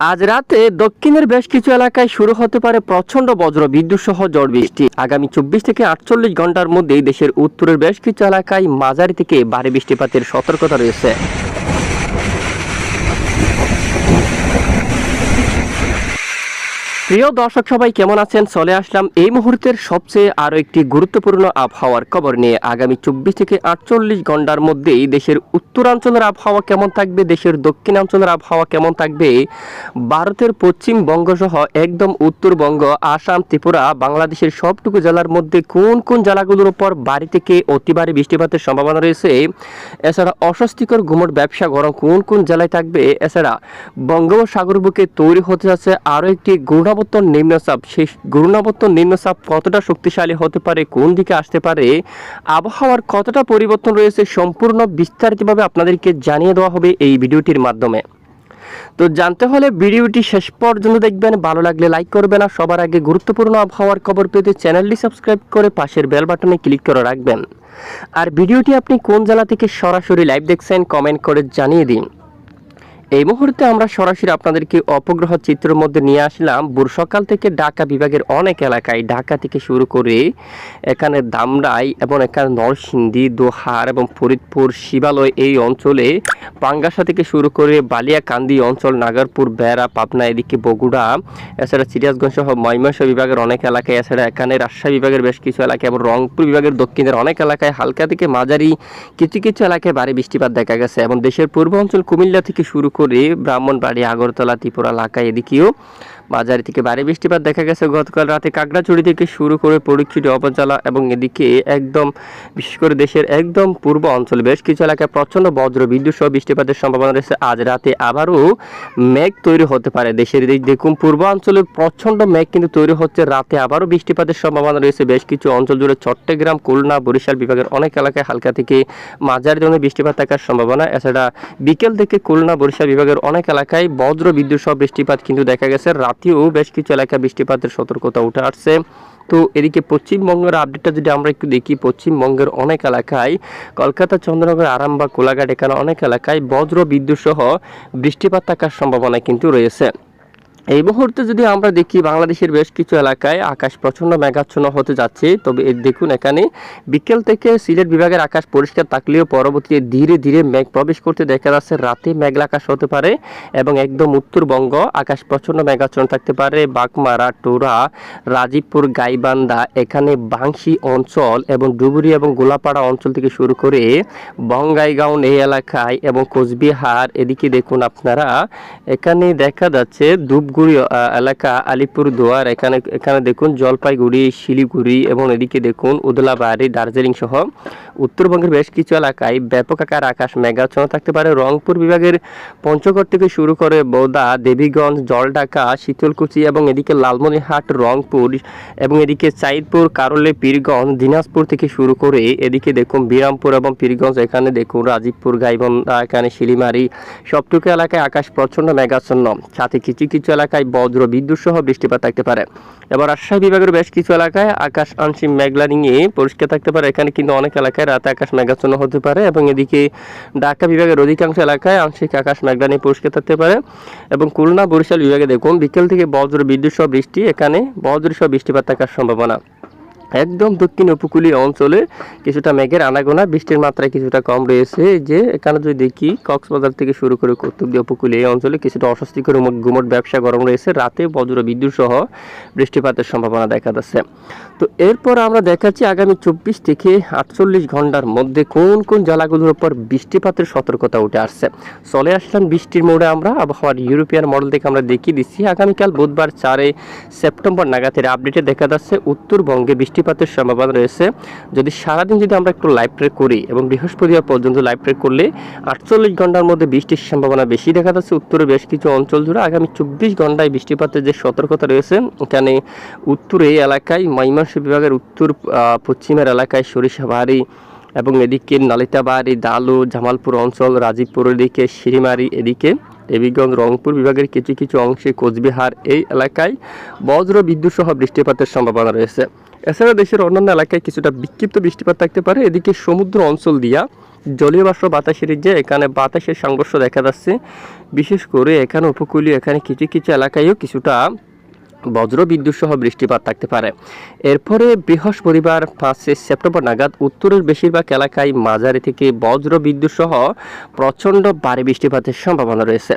আজ রাতে দক্ষিণের বেশ কিছু এলাকায় শুরু হতে পারে প্রচণ্ড বজ্র বিদ্যুৎ সহ ঝড় বৃষ্টি। আগামী 24 থেকে 48 ঘন্টার মধ্যেই দেশের উত্তরের বেশ কিছু এলাকায় মাঝারি থেকে ভারী বৃষ্টিপাতের সতর্কতা রয়েছে। প্রিয় দর্শক সবাই কেমন আছেন? চলে আসলাম এই মুহূর্তের সবচেয়ে আরও একটি গুরুত্বপূর্ণ আবহাওয়ার খবর নিয়ে। আগামী 24 থেকে 48 ঘন্টার মধ্যেই দেশের উত্তরাঞ্চলের আবহাওয়া কেমন থাকবে, দেশের দক্ষিণাঞ্চলের আবহাওয়া কেমন থাকবে, ভারতের পশ্চিমবঙ্গ সহ একদম উত্তরবঙ্গ, আসাম, ত্রিপুরা, বাংলাদেশের সবটুকু জেলার মধ্যে কোন কোন জেলাগুলোর উপর ভারী থেকে অতি ভারী বৃষ্টিপাতের সম্ভাবনা রয়েছে, এছাড়া অস্বস্তিকর গুমট ব্যবসা গরম কোন কোন জেলায় থাকবে, এছাড়া বঙ্গোপসাগর বুকে তৈরি হতে যাচ্ছে আরও একটি ঘূর্ণাবর্তন নিম্নচাপ। সেই ঘূর্ণাবর্তন নিম্নচাপ কতটা শক্তিশালী হতে পারে, কোন দিকে আসতে পারে, আবহাওয়ার কতটা পরিবর্তন রয়েছে, সম্পূর্ণ বিস্তারিতভাবে আপনাদেরকে জানিয়ে দেওয়া হবে এই ভিডিওটির মাধ্যমে। তো জানতে হলে ভিডিওটি শেষ পর্যন্ত দেখবেন, ভালো লাগলে লাইক করবেন, আর সবার আগে গুরুত্বপূর্ণ আবহাওয়ার খবর পেতে চ্যানেলটি সাবস্ক্রাইব করে পাশের বেল বাটনে ক্লিক করে রাখবেন। আর ভিডিওটি আপনি কোন জেলা থেকে সরাসরি লাইভ দেখছেন কমেন্ট করে জানিয়ে দিন। এই মুহূর্তে আমরা সরাসরি আপনাদেরকে অপগ্রহ চিত্রের মধ্যে নিয়ে আসলাম ভোর সকাল থেকে ঢাকা বিভাগের অনেক এলাকায়, ঢাকা থেকে শুরু করে এখানে ধামরাই এবং এখানে নরসিংদী, দোহার এবং ফরিদপুর, শিবালয় এই অঞ্চলে, পাঙ্গাসা থেকে শুরু করে বালিয়াকান্দি অঞ্চল, নাগারপুর, বেড়া, পাবনা, এদিকে বগুড়া, এছাড়া সিরাজগঞ্জ সহ ময়মনসিংহ বিভাগের অনেক এলাকায়, এছাড়া এখানে রাজশাহী বিভাগের বেশ কিছু এলাকায় এবং রংপুর বিভাগের দক্ষিণের অনেক এলাকায় হালকা থেকে মাঝারি কিছু কিছু এলাকায় ভারী বৃষ্টিপাত দেখা গেছে। এবং দেশের পূর্ব অঞ্চল কুমিল্লা থেকে শুরু করে ব্রাহ্মণবাড়ি, আগরতলা, ত্রিপুরা এলাকায় এদিকেও মাঝারি থেকে ভারী বৃষ্টিপাত দেখা গেছে। গতকাল রাতে কাকড়াছড়ি থেকে শুরু করে পরীক্ষিত উপজেলা এবং এদিকে একদম বিশেষ করে দেশের একদম পূর্ব অঞ্চলে বেশ কিছু এলাকায় প্রচণ্ড বজ্র বিদ্যুৎ সহ বৃষ্টিপাতের সম্ভাবনা রয়েছে। আজ রাতে আবারও মেঘ তৈরি হতে পারে দেশের দিক। দেখুন পূর্বাঞ্চলে প্রচণ্ড মেঘ কিন্তু তৈরি হচ্ছে, রাতে আবারও বৃষ্টিপাতের সম্ভাবনা রয়েছে বেশ কিছু অঞ্চল জুড়ে। চট্টগ্রাম, খুলনা, বরিশাল বিভাগের অনেক এলাকায় হালকা থেকে মাঝারি ধরনের বৃষ্টিপাত থাকার সম্ভাবনা। এছাড়া বিকেল থেকে খুলনা, বরিশাল বিভাগের অনেক এলাকায় বজ্র বিদ্যুৎ সহ বৃষ্টিপাত কিন্তু দেখা গেছে। রাতেও বেশ কিছু এলাকায় বৃষ্টিপাতের সতর্কতা উঠে আসছে। তো এদিকে পশ্চিমবঙ্গের আপডেটটা যদি আমরা একটু দেখি, পশ্চিমবঙ্গের অনেক এলাকায়, কলকাতা, চন্দ্রনগর, আরামবাগ, কোলাঘাট, এখানে অনেক এলাকায় বজ্র বিদ্যুৎ সহ বৃষ্টিপাত থাকার সম্ভাবনা কিন্তু রয়েছে। এই মুহূর্তে যদি আমরা দেখি বাংলাদেশের বেশ কিছু এলাকায় আকাশ প্রচণ্ড মেঘাচ্ছন্ন হতে যাচ্ছে। তবে দেখুন এখানে বিকেল থেকে সিলেট বিভাগের আকাশ পরিষ্কার থাকলেও পরবর্তীতে ধীরে ধীরে মেঘ প্রবেশ করতে দেখা যাচ্ছে। রাতে মেঘলা আকাশ হতে পারে এবং একদম উত্তরবঙ্গ আকাশ প্রচণ্ড মেঘাচ্ছন্ন থাকতে পারে। বাগমারা, টোরা, রাজীবপুর, গাইবান্ধা, এখানে বাংশী অঞ্চল এবং ডুবুরি এবং গোলাপাড়া অঞ্চল থেকে শুরু করে বঙ্গাইগাঁও এই এলাকায় এবং কোচবিহার, এদিকে দেখুন আপনারা এখানে দেখা যাচ্ছে ধূপগুড়ি এলাকা, আলিপুরদুয়ার, এখানে দেখুন জলপাইগুড়ি, শিলিগুড়ি এবং এদিকে দেখুন উদলাবাড়ি, দার্জিলিং সহ উত্তরবঙ্গের বেশ কিছু এলাকায় ব্যাপক আকার আকাশ মেঘাচ্ছন্ন থাকতে পারে। রংপুর বিভাগের পঞ্চগড় থেকে শুরু করে বোদা, দেবীগঞ্জ, জলঢাকা, শীতলকুচি এবং এদিকে লালমনিরহাট, রংপুর এবং এদিকে চাঁদপুর, কারলে, পীরগঞ্জ, দিনাজপুর থেকে শুরু করে এদিকে দেখুন বিরামপুর এবং পীরগঞ্জ, এখানে দেখুন রাজীবপুর, গাইবান্ধা, এখানে শিলিমারি, সবটুকু এলাকায় আকাশ প্রচণ্ড মেঘাচ্ছন্ন, সাথে কিছু কিছু এলাকায় বজ্র বিদ্যুৎ সহ বৃষ্টিপাত থাকতে পারে। এবার রাজশাহী বিভাগের বেশ কিছু এলাকায় আকাশ আংশিক মেঘলা নিয়ে পরিষ্কার থাকতে পারে। এখানে কিন্তু অনেক এলাকায় রাতে আকাশ মেঘাচ্ছন্ন হতে পারে এবং এদিকে ঢাকা বিভাগের অধিকাংশ এলাকায় আংশিক আকাশ মেঘলা নিয়ে পরিষ্কার থাকতে পারে। এবং খুলনা, বরিশাল বিভাগে দেখুন বিকেল থেকে বজ্র বিদ্যুৎ সহ বৃষ্টি, এখানে বজ্র সহ বৃষ্টিপাত থাকার সম্ভাবনা। একদম দক্ষিণ উপকূলীয় অঞ্চলে কিছুটা মেঘের আনাগোনা, বৃষ্টির মাত্রায় কিছুটা কম রয়েছে। যে এখানে যদি দেখি কক্সবাজার থেকে শুরু করে কুতুবদি উপকূলীয় অঞ্চলে কিছুটা অস্বস্তিকর গুমট ব্যবসা গরম রয়েছে, রাতে বজ্র বিদ্যুৎ সহ বৃষ্টিপাতের সম্ভাবনা দেখা যাচ্ছে। তো এরপর আমরা দেখাচ্ছি আগামী 24 থেকে 48 ঘন্টার মধ্যে কোন কোন জেলাগুলোর উপর বৃষ্টিপাতের সতর্কতা উঠে আসছে। চলে আসলাম বৃষ্টির মোড়ে, আমরা আবহাওয়ার ইউরোপিয়ান মডেল থেকে আমরা দেখিয়ে দিচ্ছি। আগামীকাল বুধবার 4 সেপ্টেম্বর নাগাদের আপডেটে দেখা যাচ্ছে উত্তরবঙ্গে বৃষ্টিপাতের সম্ভাবনা রয়েছে। যদি সারাদিন যদি আমরা একটু লাইভ ট্রেক করি এবং বৃহস্পতিবার পর্যন্ত লাইভ ট্রেক করলে 48 ঘন্টার মধ্যে বৃষ্টির সম্ভাবনা বেশি দেখা যাচ্ছে উত্তরে বেশ কিছু অঞ্চল জুড়ে। আগামী 24 ঘন্টায় বৃষ্টিপাতের যে সতর্কতা রয়েছে, এখানে উত্তরে এলাকায় ময়মনসিংহ বিভাগের উত্তর পশ্চিমের এলাকায় সরিষাবাড়ি এবং এদিকে নালিতাবাড়ি, দালু, জামালপুর অঞ্চল, রাজীবপুর, এদিকে শিরিমারি, এদিকে দেবীগঞ্জ, রংপুর বিভাগের কিছু কিছু অংশে কোচবিহার এই এলাকায় বজ্র বিদ্যুৎ সহ বৃষ্টিপাতের সম্ভাবনা রয়েছে। এছাড়া দেশের অন্যান্য এলাকায় কিছুটা বিক্ষিপ্ত বৃষ্টিপাত থাকতে পারে। এদিকে সমুদ্র অঞ্চল দিয়া জলীয় বাষ্প বাতাসের যে এখানে বাতাসের সংঘর্ষ দেখা যাচ্ছে, বিশেষ করে এখানে উপকূলীয় এখানে কিছু কিছু এলাকায়ও কিছুটা বজ্র বিদ্যুৎ সহ বৃষ্টিপাত থাকতে পারে। এরপরে বৃহস্পতিবার 5 সেপ্টেম্বর নাগাদ উত্তরের বেশিরভাগ এলাকায় মাঝারি থেকে বজ্র বিদ্যুৎ সহ প্রচণ্ড ভারী বৃষ্টিপাতের সম্ভাবনা রয়েছে।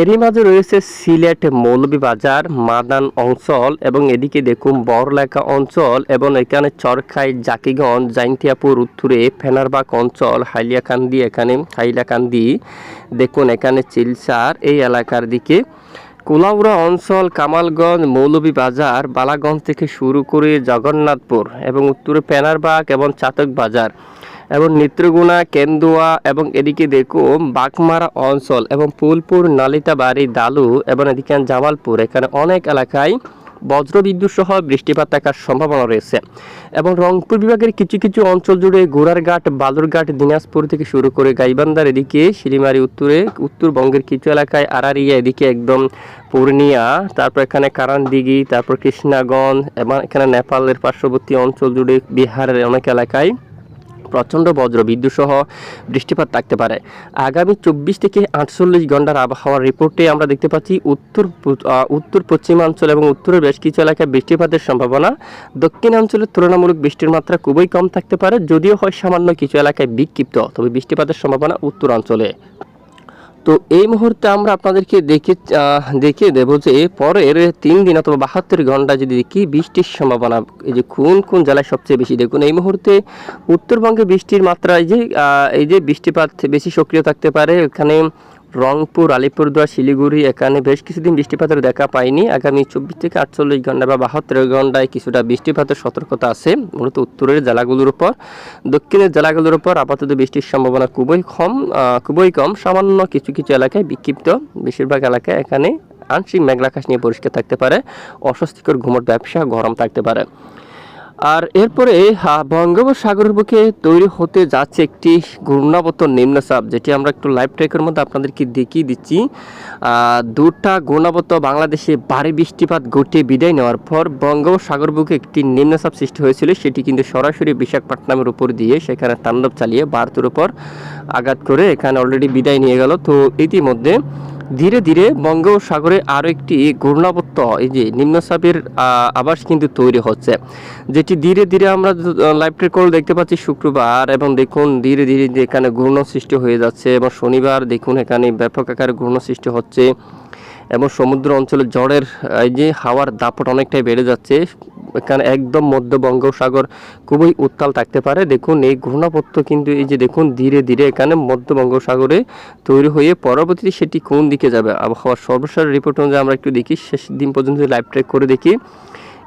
এরই মাঝে রয়েছে সিলেট, মৌলভীবাজার, মাদান অঞ্চল এবং এদিকে দেখুন বড়লেখা অঞ্চল এবং এখানে চরখাই, জাকিগঞ্জ, জাইন্তিয়াপুর, উত্তরে ফেনারবাগ অঞ্চল, হাইলাকান্দি দেখুন এখানে চিলচার এই এলাকার দিকে, কুলাউড়া অঞ্চল, কামালগঞ্জ, মৌলভীবাজার, বালাগঞ্জ থেকে শুরু করে জগন্নাথপুর এবং উত্তরে পেনারবাগ এবং চাতক বাজার এবং নেত্রকোনা, কেন্দুয়া এবং এদিকে দেখুন বাগমারা অঞ্চল এবং ফুলপুর, নালিতাবাড়ি, দালু এবং এদিকে জামালপুর এখানে অনেক এলাকায় বজ্রবিদ্যুৎ সহ বৃষ্টিপাত থাকার সম্ভাবনা রয়েছে। এবং রংপুর বিভাগের কিছু কিছু অঞ্চল জুড়ে গোড়ারঘাট, বালুরঘাট, দিনাজপুর থেকে শুরু করে গাইবান্ধার এদিকে শিলিমারি, উত্তরে উত্তরবঙ্গের কিছু এলাকায় আরারিয়া, এদিকে একদম পূর্ণিয়া, তারপর এখানে কারানদিঘি, তারপর কৃষ্ণাগঞ্জ এবং এখানে নেপালের পার্শ্ববর্তী অঞ্চল জুড়ে বিহারের অনেক এলাকায় প্রচণ্ড বজ্র বিদ্যুৎ সহ বৃষ্টিপাত থাকতে পারে। আগামী 24 থেকে 48 ঘন্টার আবহাওয়ার রিপোর্টে আমরা দেখতে পাচ্ছি উত্তর পশ্চিমাঞ্চল এবং উত্তরের বেশ কিছু এলাকায় বৃষ্টিপাতের সম্ভাবনা। দক্ষিণাঞ্চলের তুলনামূলক বৃষ্টির মাত্রা খুবই কম থাকতে পারে, যদিও হয় সামান্য কিছু এলাকায় বিক্ষিপ্ত, তবে বৃষ্টিপাতের সম্ভাবনা উত্তরাঞ্চলে। তো এই মুহূর্তে আমরা আপনাদেরকে দেখিয়ে দেব যে পরের 3 দিন অথবা 72 ঘন্টা যদি দেখি বৃষ্টির সম্ভাবনা এই যে কোন কোন জেলায় সবচেয়ে বেশি। দেখুন এই মুহূর্তে উত্তরবঙ্গে বৃষ্টির মাত্রা এই যে বৃষ্টিপাত বেশি সক্রিয় থাকতে পারে। এখানে রংপুর, আলিপুরদুয়ার, শিলিগুড়ি এখানে বেশ কিছুদিন বৃষ্টিপাতের দেখা পাইনি। আগামী 24 থেকে 48 ঘন্টা বা 72 ঘন্টায় কিছুটা বৃষ্টিপাতের সতর্কতা আছে মূলত উত্তরের জেলাগুলোর উপর। দক্ষিণের জেলাগুলোর উপর আপাতত বৃষ্টির সম্ভাবনা খুবই কম। সামান্য কিছু কিছু এলাকায় বিক্ষিপ্ত, বেশিরভাগ এলাকায় এখানে আংশিক মেঘলা আকাশ নিয়ে পরিষ্কার থাকতে পারে। অস্বস্তিকর ঘুমট ব্যবসা, গরম থাকতে পারে। আর এরপরে বঙ্গোপসাগরের বুকে তৈরি হতে যাচ্ছে একটি ঘূর্ণাবর্ত নিম্নচাপ, যেটি আমরা একটু লাইভ ট্র্যাকের মধ্যে আপনাদেরকে দেখিয়ে দিচ্ছি। দুটা ঘূর্ণাবর্ত বাংলাদেশে ভারী বৃষ্টিপাত ঘটিয়ে বিদায় নেওয়ার পর বঙ্গোপসাগর বুকে একটি নিম্নচাপ সৃষ্টি হয়েছিল, সেটি কিন্তু সরাসরি বিশাখাপট্টনমের উপর দিয়ে সেখানে তাণ্ডব চালিয়ে ভারতের উপর আঘাত করে এখানে অলরেডি বিদায় নিয়ে গেল। তো ইতিমধ্যে ধীরে ধীরে বঙ্গোপসাগরে আরও একটি ঘূর্ণাবর্ত এই যে নিম্নচাপের আবাস কিন্তু তৈরি হচ্ছে, যেটি ধীরে ধীরে আমরা লাইভ ট্র্যাক করে দেখতে পাচ্ছি শুক্রবার। এবং দেখুন ধীরে ধীরে এখানে ঘূর্ণ সৃষ্টি হয়ে যাচ্ছে এবং শনিবার দেখুন এখানে ব্যাপক আকারে ঘূর্ণ সৃষ্টি হচ্ছে এবং সমুদ্র অঞ্চলে ঝড়ের এই যে হাওয়ার দাপট অনেকটাই বেড়ে যাচ্ছে। এখানে একদম মধ্য বঙ্গোপসাগর খুবই উত্তাল থাকতে পারে। দেখুন এই ঘূর্ণাবর্ত কিন্তু এই যে দেখুন ধীরে ধীরে এখানে মধ্য বঙ্গোপসাগরে তৈরি হয়ে পরবর্তীতে সেটি কোন দিকে যাবে আবহাওয়ার সর্বশেষ রিপোর্ট অনুযায়ী আমরা একটু দেখি, শেষ দিন পর্যন্ত লাইভ ট্র্যাক করে দেখি।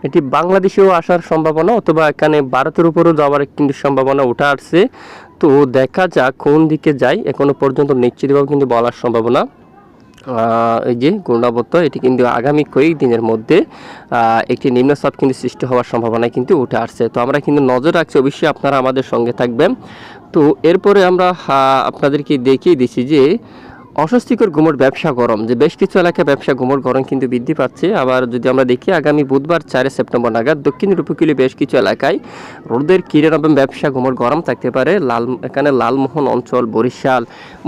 এটি বাংলাদেশেও আসার সম্ভাবনা অথবা এখানে ভারতের উপরও যাওয়ার কিন্তু সম্ভাবনা উঠে আসছে। তো দেখা যাক কোন দিকে যায়, এখনো পর্যন্ত নিশ্চিতভাবে কিন্তু বলার সম্ভাবনা। এই যে ঘূর্ণাবর্ত এটি কিন্তু আগামী কয়েকদিনের মধ্যে একটি নিম্নচাপ কিন্তু সৃষ্টি হওয়ার সম্ভাবনা কিন্তু উঠে আসছে। তো আমরা কিন্তু নজর রাখছি, অবশ্যই আপনারা আমাদের সঙ্গে থাকবেন। তো এরপরে আমরা আপনাদেরকে দেখিয়ে দিচ্ছি যে অস্বস্তিকর গুমট ব্যবসা গরম, যে বেশ কিছু এলাকায় ব্যবসা গুমট গরম কিন্তু বৃদ্ধি পাচ্ছে। আবার যদি আমরা দেখি আগামী বুধবার 4 সেপ্টেম্বর নাগাদ দক্ষিণের উপকূলীয় বেশ কিছু এলাকায় রোদের কিরণ এবং ব্যবসা গুমট গরম থাকতে পারে। এখানে লালমোহন অঞ্চল, বরিশাল,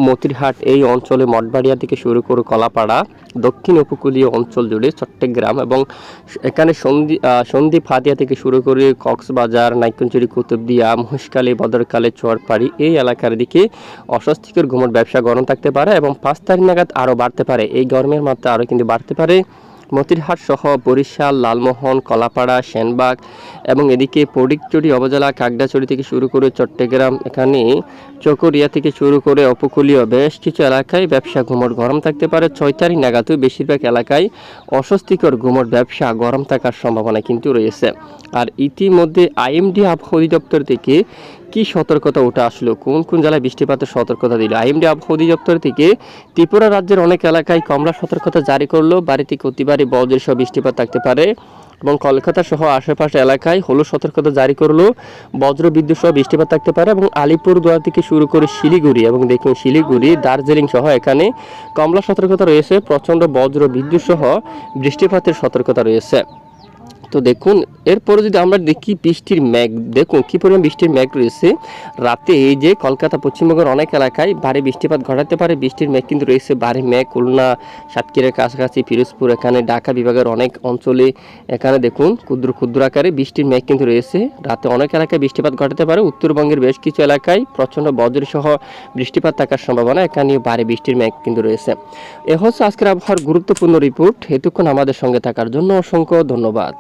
মতিরহাট এই অঞ্চলে মঠবাড়িয়া থেকে শুরু করে কলাপাড়া, দক্ষিণ উপকূলীয় অঞ্চল জুড়ে চট্টগ্রাম এবং এখানে সন্দ্বীপ হাতিয়া থেকে শুরু করে কক্সবাজার, নাইকুঞ্জুরি, কুতুবদিয়া, মহেশখালী, বদরকালী, চুয়ারপাড়ি এই এলাকার দিকে অস্বস্তিকর গুমট ব্যবসা গরম থাকতে পারে এবং 5 তারিখ নাগাদ আরও বাড়তে পারে। এই গরমের মাত্রা আরও কিন্তু বাড়তে পারে মতিরহাট সহ বরিশাল, লালমোহন, কলাপাড়া, সেনবাগ এবং এদিকে ফটিকছড়ি উপজেলা, কাকড়াছড়ি থেকে শুরু করে চট্টগ্রাম, এখানে চকরিয়া থেকে শুরু করে উপকূলীয় বেশ কিছু এলাকায় ব্যবসা গুমট গরম থাকতে পারে। 6 তারিখ নাগাদও বেশিরভাগ এলাকায় অস্বস্তিকর গুমট ব্যবসা গরম থাকার সম্ভাবনা কিন্তু রয়েছে। আর ইতিমধ্যে আইএমডি আবহাওয়া অধিদপ্তর থেকে কি সতর্কতা উঠে আসলো, কোন কোন জেলায় বৃষ্টিপাতের সতর্কতা দিল। আইএমডি আবহাওয়া অধিদপ্তর থেকে ত্রিপুরা রাজ্যের অনেক এলাকায় কমলা সতর্কতা জারি করলো, বাড়ি থেকে অতিবারে বজ্র সহ বৃষ্টিপাত থাকতে পারে। এবং কলকাতা সহ আশেপাশে এলাকায় হলুদ সতর্কতা জারি করলো, বজ্র বিদ্যুৎ সহ বৃষ্টিপাত থাকতে পারে। এবং আলিপুরদুয়ার থেকে শুরু করে শিলিগুড়ি এবং দেখুন শিলিগুড়ি, দার্জিলিং সহ এখানে কমলা সতর্কতা রয়েছে, প্রচণ্ড বজ্র বিদ্যুৎ সহ বৃষ্টিপাতের সতর্কতা রয়েছে। তো দেখুন এরপরে যদি আমরা দেখি বৃষ্টির মেঘ, দেখুন কি পরিমাণ বৃষ্টির মেঘ রয়েছে। রাতে এই যে কলকাতা পশ্চিমবঙ্গের অনেক এলাকায় ভারী বৃষ্টিপাত ঘটাতে পারে, বৃষ্টির মেঘ কিন্তু রয়েছে। ভারী মেঘ খুলনা, সাতক্ষীরার কাছাকাছি, পিরোজপুর, এখানে ঢাকা বিভাগের অনেক অঞ্চলে এখানে দেখুন ক্ষুদ্র ক্ষুদ্র আকারে বৃষ্টির মেঘ কিন্তু রয়েছে। রাতে অনেক এলাকায় বৃষ্টিপাত ঘটাতে পারে। উত্তরবঙ্গের বেশ কিছু এলাকায় প্রচণ্ড বজ্রসহ বৃষ্টিপাত থাকার সম্ভাবনা, এখানেও ভারী বৃষ্টির মেঘ কিন্তু রয়েছে। এ হচ্ছে আজকের আবহাওয়ার গুরুত্বপূর্ণ রিপোর্ট। এতক্ষণ আমাদের সঙ্গে থাকার জন্য অসংখ্য ধন্যবাদ।